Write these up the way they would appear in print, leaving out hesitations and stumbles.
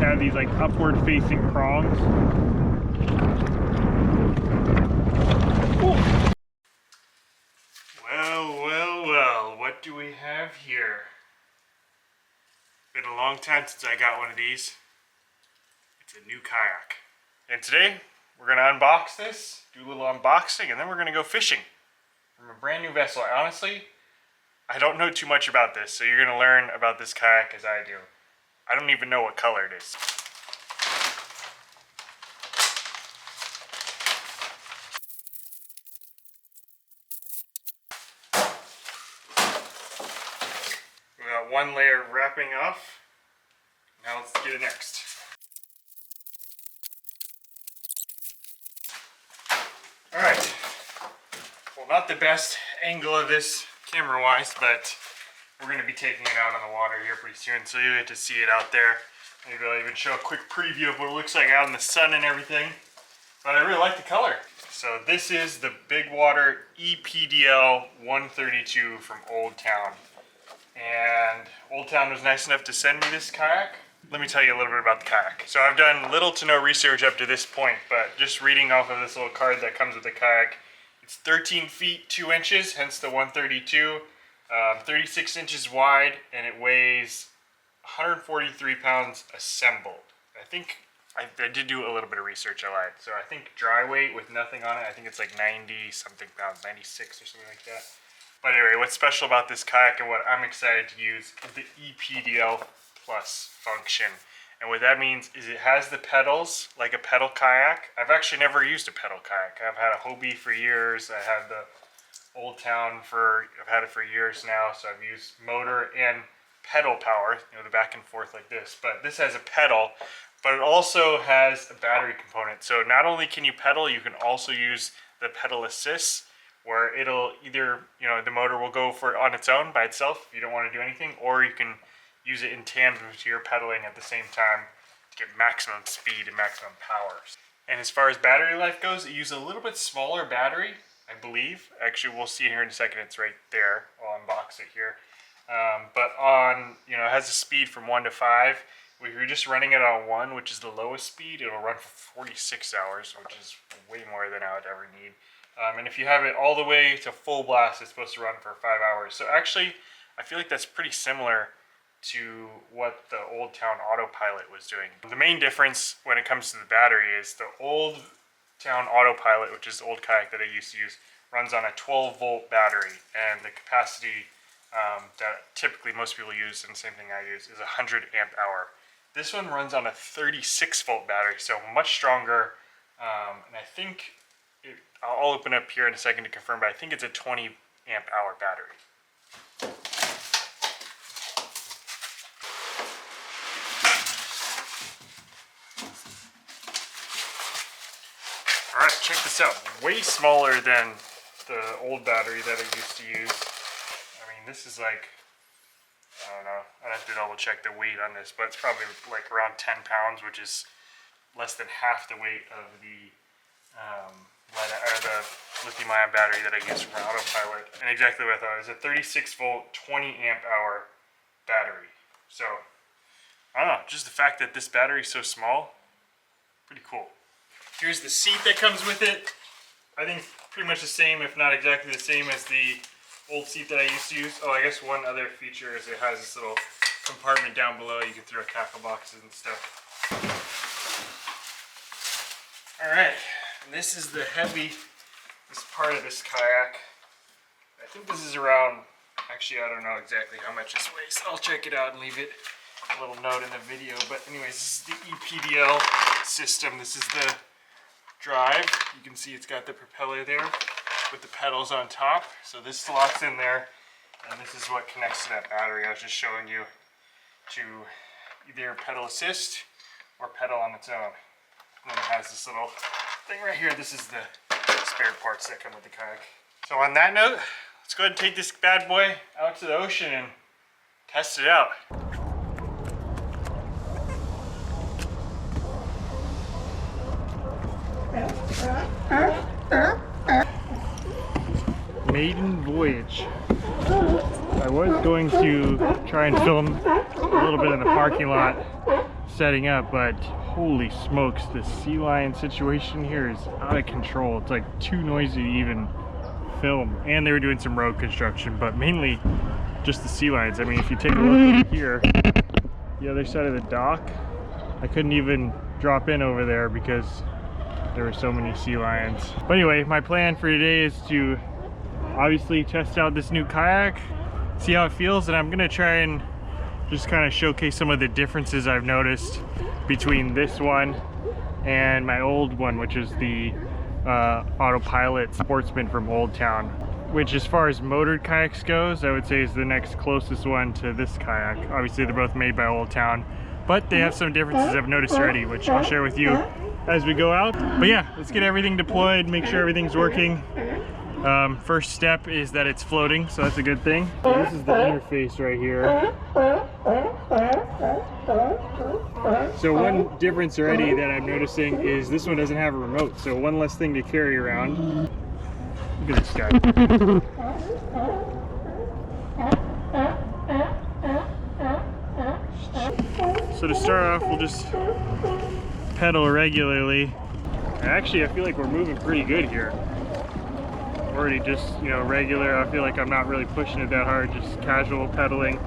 have these like upward facing prongs. Ooh. Well, what do we have here? Been a long time since I got one of these. It's a new kayak. And today, we're gonna unbox this, do a little unboxing, and then we're gonna go fishing from a brand new vessel. Honestly, I don't know too much about this, so you're gonna learn about this kayak as I do. I don't even know what color it is. We got one layer wrapping off. Now let's get it next. Alright. Well, not the best angle of this camera-wise, but we're going to be taking it out on the water here pretty soon, so you get to see it out there. Maybe I'll even show a quick preview of what it looks like out in the sun and everything. But I really like the color. So this is the Big Water EPDL 132 from Old Town. And Old Town was nice enough to send me this kayak. Let me tell you a little bit about the kayak. So I've done little to no research up to this point, but just reading off of this little card that comes with the kayak, it's 13 feet 2 inches, hence the 132, 36 inches wide, and it weighs 143 pounds assembled. I think I did do a little bit of research, I lied. So I think dry weight with nothing on it, I think it's like 90 something pounds, 96 or something like that. But anyway, what's special about this kayak and what I'm excited to use is the EPDL Plus function. And what that means is it has the pedals like a pedal kayak. I've actually never used a pedal kayak. I've had a Hobie for years. I had the Old Town I've had it for years now. So I've used motor and pedal power, the back and forth like this. But this has a pedal, but it also has a battery component. So not only can you pedal, you can also use the pedal assist, where it'll either, the motor will go on its own by itself if you don't want to do anything, or you can use it in tandem to your pedaling at the same time to get maximum speed and maximum power. And as far as battery life goes, it uses a little bit smaller battery, I believe. Actually, we'll see here in a second. It's right there. I'll unbox it here. But it has a speed from 1 to 5. If you're just running it on 1, which is the lowest speed, it'll run for 46 hours, which is way more than I would ever need. And if you have it all the way to full blast, it's supposed to run for 5 hours. So actually, I feel like that's pretty similar to what the Old Town Autopilot was doing. The main difference when it comes to the battery is the Old Town Autopilot, which is the old kayak that I used to use, runs on a 12-volt battery, and the capacity that typically most people use, and the same thing I use, is 100 amp hour. This one runs on a 36-volt battery, so much stronger, and I think I'll open up here in a second to confirm, but I think it's a 20 amp hour battery. Alright, check this out. Way smaller than the old battery that I used to use. I mean, this is like, I don't know, I'd have to double check the weight on this, but it's probably like around 10 pounds, which is less than half the weight of the lithium-ion battery that I use from Autopilot. And exactly what I thought, it was a 36-volt, 20 amp hour battery. So, I don't know, just the fact that this battery is so small, pretty cool. Here's the seat that comes with it. I think it's pretty much the same, if not exactly the same as the old seat that I used to use. Oh, I guess one other feature is it has this little compartment down below. You can throw tackle boxes and stuff. Alright, and this is the this part of this kayak. I think this is around, actually I don't know exactly how much this weighs. I'll check it out and leave it a little note in the video. But anyways, this is the EPDL system. This is the drive. You can see it's got the propeller there with the pedals on top. So this slots in there, and this is what connects to that battery I was just showing you, to either pedal assist or pedal on its own. And then it has this little thing right here. This is the spare parts that come with the kayak. So on that note, let's go ahead and take this bad boy out to the ocean and test it out. Maiden voyage. I was going to try and film a little bit in the parking lot, setting up, but holy smokes, the sea lion situation here is out of control. It's like too noisy to even film. And they were doing some road construction, but mainly just the sea lions. I mean, if you take a look over here, the other side of the dock, I couldn't even drop in over there because there were so many sea lions. But anyway, my plan for today is to obviously test out this new kayak, see how it feels, and I'm gonna try and just kind of showcase some of the differences I've noticed between this one and my old one, which is the autopilot Sportsman from Old Town, which as far as motored kayaks goes, I would say is the next closest one to this kayak. Obviously they're both made by Old Town, but they have some differences I've noticed already, which I'll share with you as we go out. But yeah, let's get everything deployed, make sure everything's working. First step is that it's floating, so that's a good thing. So this is the interface right here. So one difference already that I'm noticing is this one doesn't have a remote, so one less thing to carry around. Look at this guy. So to start off, we'll just pedal regularly. Actually, I feel like we're moving pretty good here. Already just, you know, regular. I feel like I'm not really pushing it that hard, just casual pedaling.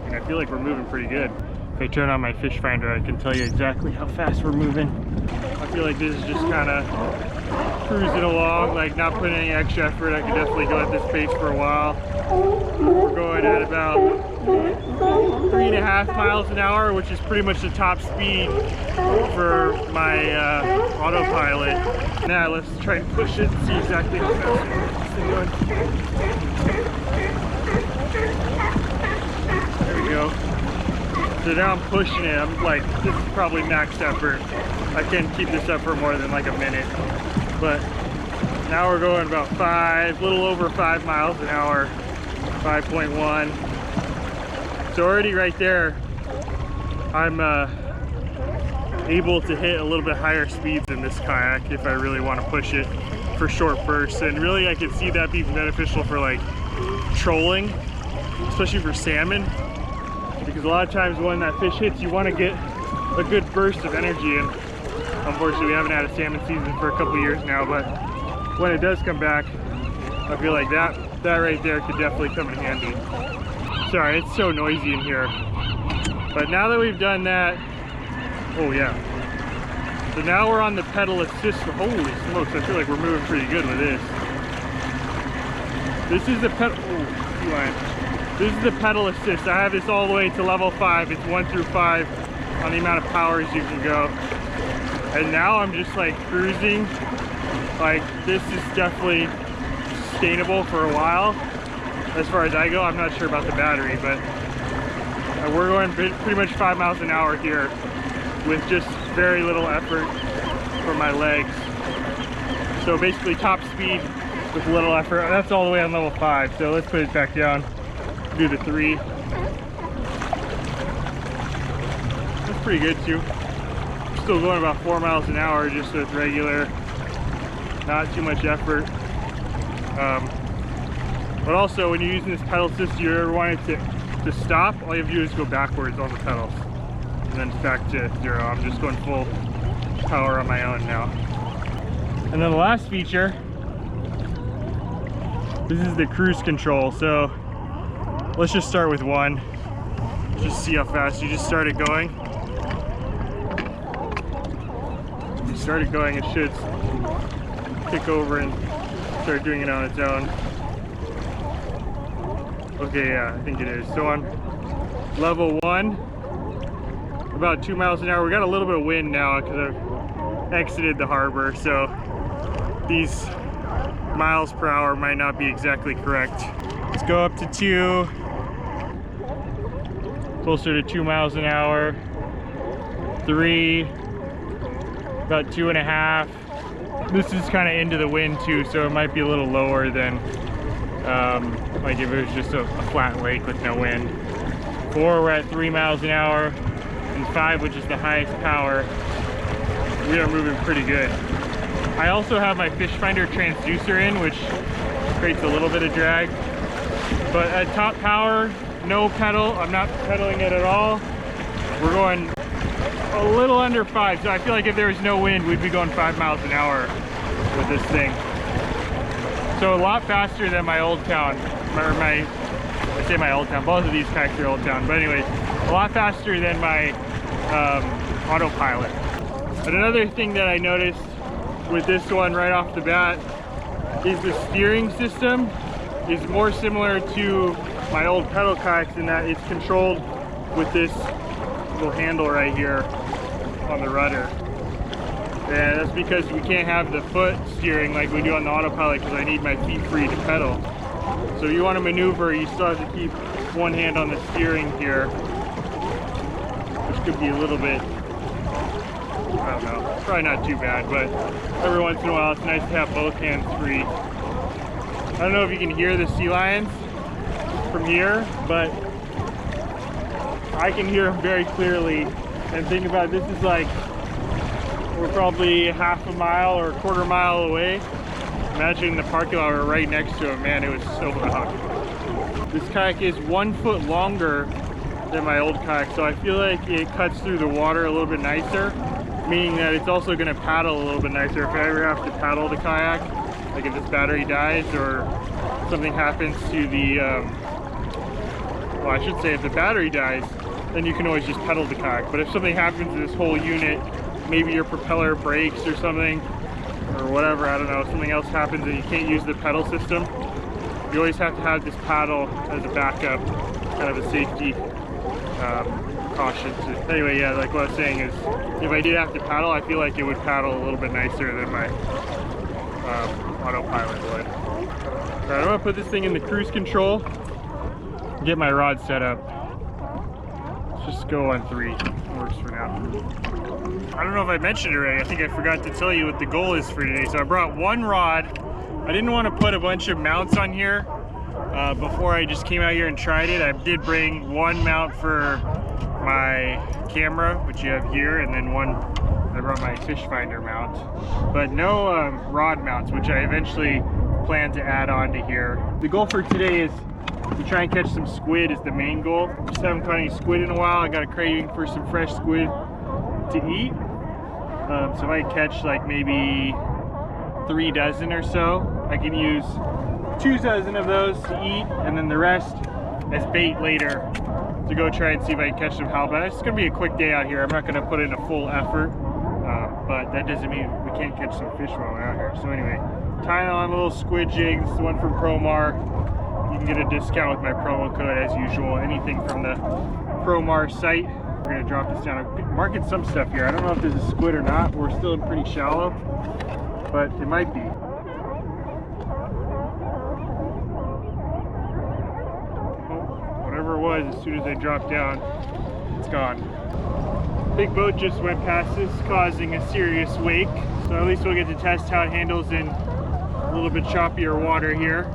And I feel like we're moving pretty good. If I turn on my fish finder, I can tell you exactly how fast we're moving. I feel like this is just kind of cruising along, like not putting any extra effort. I can definitely go at this pace for a while. We're going at about 3.5 miles an hour, which is pretty much the top speed for my autopilot. Now let's try and push it and see exactly how fast it's going. There we go. So now I'm pushing it. I'm like, this is probably max effort. I can't keep this up for more than like a minute. But now we're going about a little over 5 miles an hour, 5.1. So already right there, I'm able to hit a little bit higher speeds in this kayak if I really want to push it for short bursts. And really I can see that being beneficial for like trolling, especially for salmon, because a lot of times when that fish hits, you want to get a good burst of energy. And unfortunately we haven't had a salmon season for a couple years now, but when it does come back, I feel like that right there could definitely come in handy. Sorry, it's so noisy in here. But now that we've done that, oh yeah. So now we're on the pedal assist. Holy smokes, I feel like we're moving pretty good with this. This is the pedal, this is the pedal assist. I have this all the way to level 5. It's 1 through 5 on the amount of powers you can go. And now I'm just like cruising. Like this is definitely sustainable for a while. As far as I go, I'm not sure about the battery, but we're going pretty much 5 miles an hour here with just very little effort from my legs. So basically top speed with little effort. That's all the way on level 5. So let's put it back down, do the 3. That's pretty good too. Still going about 4 miles an hour just with regular, not too much effort. But also when you're using this pedal assist, you ever wanted to stop, all you have to do is go backwards on the pedals and then back to 0. I'm just going full power on my own now. And then the last feature, this is the cruise control. So let's just start with 1, just see how fast you just started going. If you started going, it should kick over and start doing it on its own. Okay, yeah, I think it is. So on level 1, about 2 miles an hour. We got a little bit of wind now because I've exited the harbor, so these miles per hour might not be exactly correct. Let's go up to 2, closer to 2 miles an hour. 3, about 2.5. This is kind of into the wind too, so it might be a little lower than like if it was just a flat lake with no wind. 4, we're at 3 miles an hour, and 5, which is the highest power, we are moving pretty good. I also have my fish finder transducer in, which creates a little bit of drag. But at top power, no pedal, I'm not pedaling it at all. We're going a little under 5. So I feel like if there was no wind, we'd be going 5 miles an hour with this thing. So a lot faster than my old town, I say my old town, both of these kayaks are old town, but anyways, a lot faster than my autopilot. But another thing that I noticed with this one right off the bat is the steering system is more similar to my old pedal kayaks in that it's controlled with this little handle right here on the rudder. And that's because we can't have the foot steering like we do on the autopilot because I need my feet free to pedal. So if you want to maneuver, you still have to keep one hand on the steering here, which could be a little bit, I don't know, it's probably not too bad, but every once in a while it's nice to have both hands free. I don't know if you can hear the sea lions from here, but I can hear them very clearly. And think about it, this is like, we're probably half a mile or a quarter mile away. Imagine the parking lot, we're right next to it. Man, it was so loud. This kayak is 1 foot longer than my old kayak, so I feel like it cuts through the water a little bit nicer, meaning that it's also going to paddle a little bit nicer. If I ever have to paddle the kayak, like if this battery dies or something happens to the, well, I should say if the battery dies, then you can always just pedal the kayak. But if something happens to this whole unit, maybe your propeller breaks or something, or whatever, I don't know, something else happens and you can't use the pedal system, you always have to have this paddle as a backup, kind of a safety caution. Anyway, yeah, like what I was saying is, if I did have to paddle, I feel like it would paddle a little bit nicer than my autopilot would. Alright, I'm gonna put this thing in the cruise control, get my rod set up. Let's just go on 3, it works for now. I don't know if I mentioned it already. I think I forgot to tell you what the goal is for today. So I brought one rod. I didn't want to put a bunch of mounts on here before I just came out here and tried it. I did bring one mount for my camera, which you have here, and then I brought my fish finder mount, but no rod mounts, which I eventually plan to add on to here. The goal for today is to try and catch some squid is the main goal. Just haven't caught any squid in a while. I got a craving for some fresh squid to eat. So if I catch like maybe 3 dozen or so, I can use 2 dozen of those to eat, and then the rest as bait later to go try and see if I can catch some halibut. It's gonna be a quick day out here. I'm not gonna put in a full effort, but that doesn't mean we can't catch some fish while we're out here. So anyway, tying on a little squid jig. This is the one from Promar. You can get a discount with my promo code as usual. Anything from the Promar site. We're gonna drop this down. I'm marking some stuff here. I don't know if this is squid or not. We're still in pretty shallow, but it might be. Oh, whatever it was, as soon as I dropped down, it's gone. Big boat just went past us, causing a serious wake. So at least we'll get to test how it handles in a little bit choppier water here.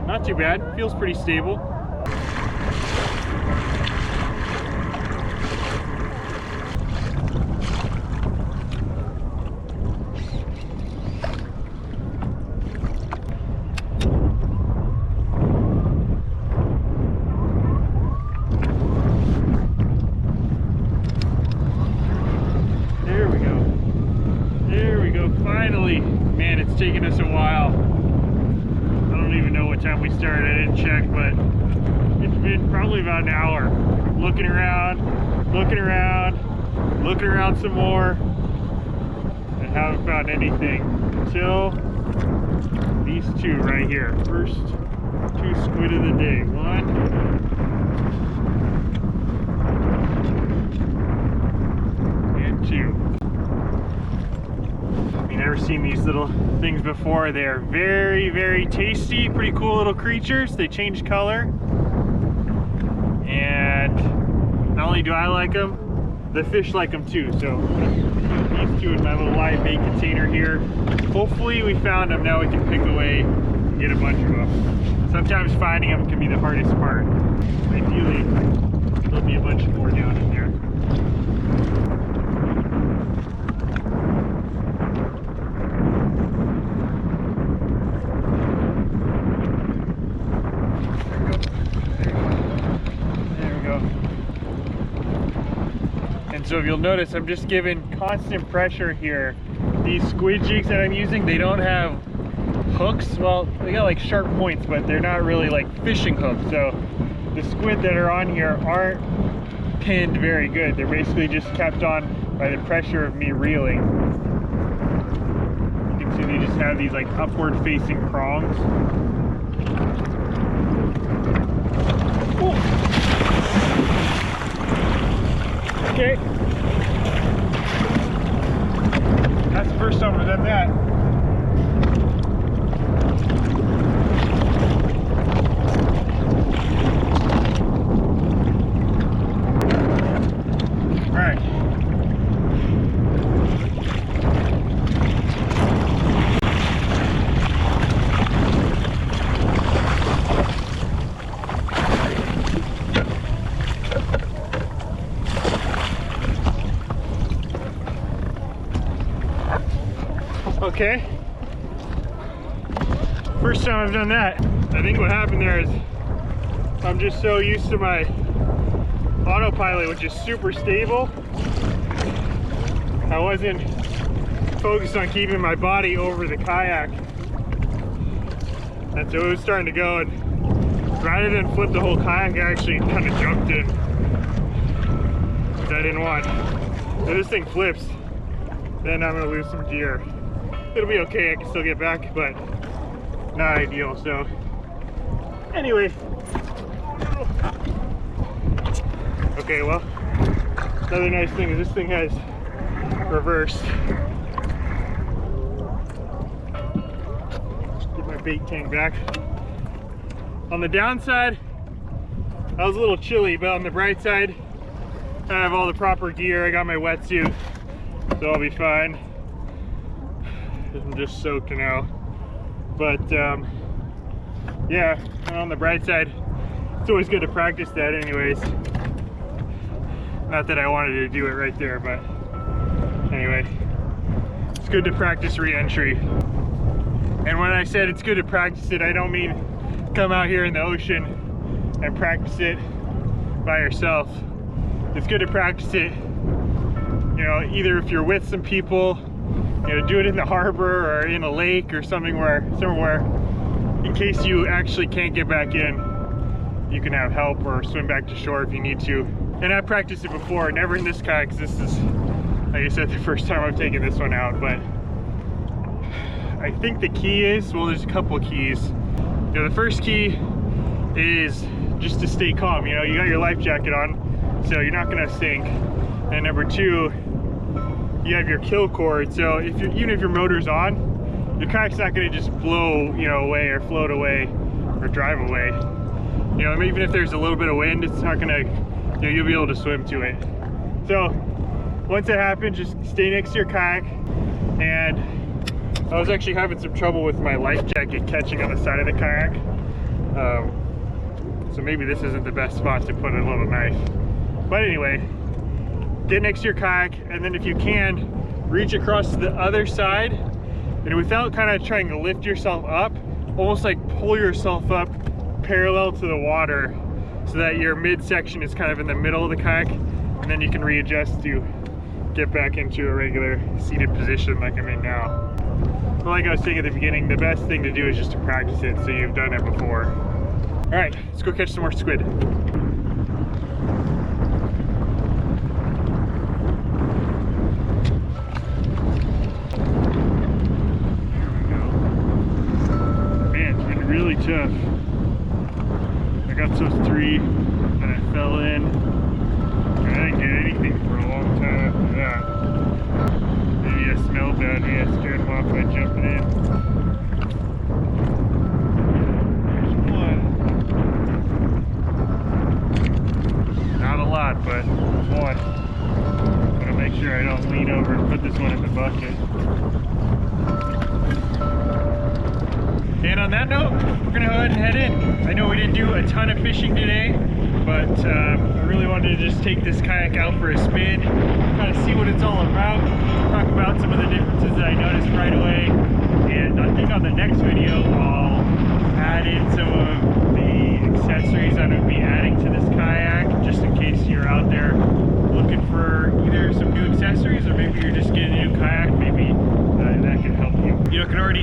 Not too bad, feels pretty stable. There we go. There we go, finally. Man, it's taken us a while. I don't even know what time we started, I didn't check, but it's been probably about an hour. Looking around, looking around, looking around some more, and haven't found anything until these 2 right here. First 2 squid of the day. 1 and 2. You've never seen these little things before. They're very, very tasty, pretty cool little creatures. They change color, and not only do I like them, the fish like them too. So these 2 in my little live bait container here. Hopefully we found them. Now we can pick away and get a bunch of them. Sometimes finding them can be the hardest part. Ideally there'll be a bunch more down in there. And so if you'll notice, I'm just giving constant pressure here. These squid jigs that I'm using, they don't have hooks. Well, they got like sharp points, but they're not really like fishing hooks. So the squid that are on here aren't pinned very good. They're basically just kept on by the pressure of me reeling. You can see they just have these like upward facing prongs. Ooh. Okay. That's the first time I've done that. All right. Okay, first time I've done that. I think what happened there is I'm just so used to my autopilot, which is super stable. I wasn't focused on keeping my body over the kayak, and so it was starting to go, and rather than flip the whole kayak, I actually kind of jumped in, which I didn't want. If this thing flips, then I'm gonna lose some gear. It'll be okay, I can still get back, but not ideal. So anyway, okay, well, another nice thing is this thing has reverse. Get my bait tank back. On the downside, I was a little chilly, but on the bright side, I have all the proper gear. I got my wetsuit, so I'll be fine. I'm just soaked now, but yeah, on the bright side, it's always good to practice that anyways. Not that I wanted to do it right there, but anyway, it's good to practice re-entry. And when I said it's good to practice it, I don't mean come out here in the ocean and practice it by yourself. It's good to practice it, you know, either if you're with some people, you know, do it in the harbor or in a lake or somewhere in case you actually can't get back in, you can have help or swim back to shore if you need to. And I've practiced it before, never in this kayak, because this is, like I said, the first time I've taken this one out. But I think the key is, well, there's a couple of keys. You know, the first key is just to stay calm. You know, you got your life jacket on, so you're not gonna sink. And number two, you have your kill cord, so if you're, even if your motor's on, your kayak's not going to just blow, you know, away or float away or drive away. You know, even if there's a little bit of wind, it's not going to, you know, you'll be able to swim to it. So once it happens, just stay next to your kayak. And I was actually having some trouble with my life jacket catching on the side of the kayak, so maybe this isn't the best spot to put a little knife. But anyway, get next to your kayak, and then if you can, reach across to the other side, and without kind of trying to lift yourself up, almost like pull yourself up parallel to the water so that your midsection is kind of in the middle of the kayak, and then you can readjust to get back into a regular seated position like I'm in now. But like I was saying at the beginning, the best thing to do is just to practice it so you've done it before. All right, let's go catch some more squid. Really tough. I got those 3 and I fell in. I didn't get anything for a long time after that. Maybe I smelled bad, maybe I scared them off by jumping in. There's one. Not a lot, but one. I'm gonna make sure I don't lean over and put this one in the bucket. And on that note, we're gonna go ahead and head in. I know we didn't do a ton of fishing today, but I really wanted to just take this kayak out for a spin, kind of see what it's all about, talk about some of the differences that I noticed right away. And I think on the next video, I'll add in some of the accessories I'm gonna be adding to this kayak, just in case you're out there looking for either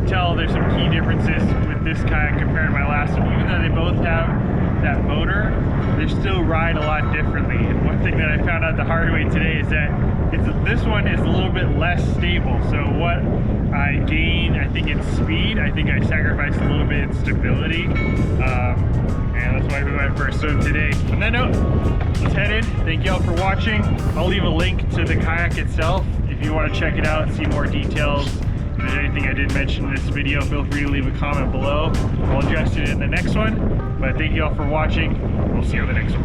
can tell there's some key differences with this kayak compared to my last one. Even though they both have that motor, they still ride a lot differently. And one thing that I found out the hard way today is that this one is a little bit less stable. So what I gain, I think, in speed, I think I sacrificed a little bit in stability. And that's why we went for a swim today. On that note, let's head in. Thank y'all for watching. I'll leave a link to the kayak itself if you want to check it out and see more details. If there's anything I didn't mention in this video, feel free to leave a comment below. I'll address it in the next one. But thank y'all for watching. We'll see you on the next one.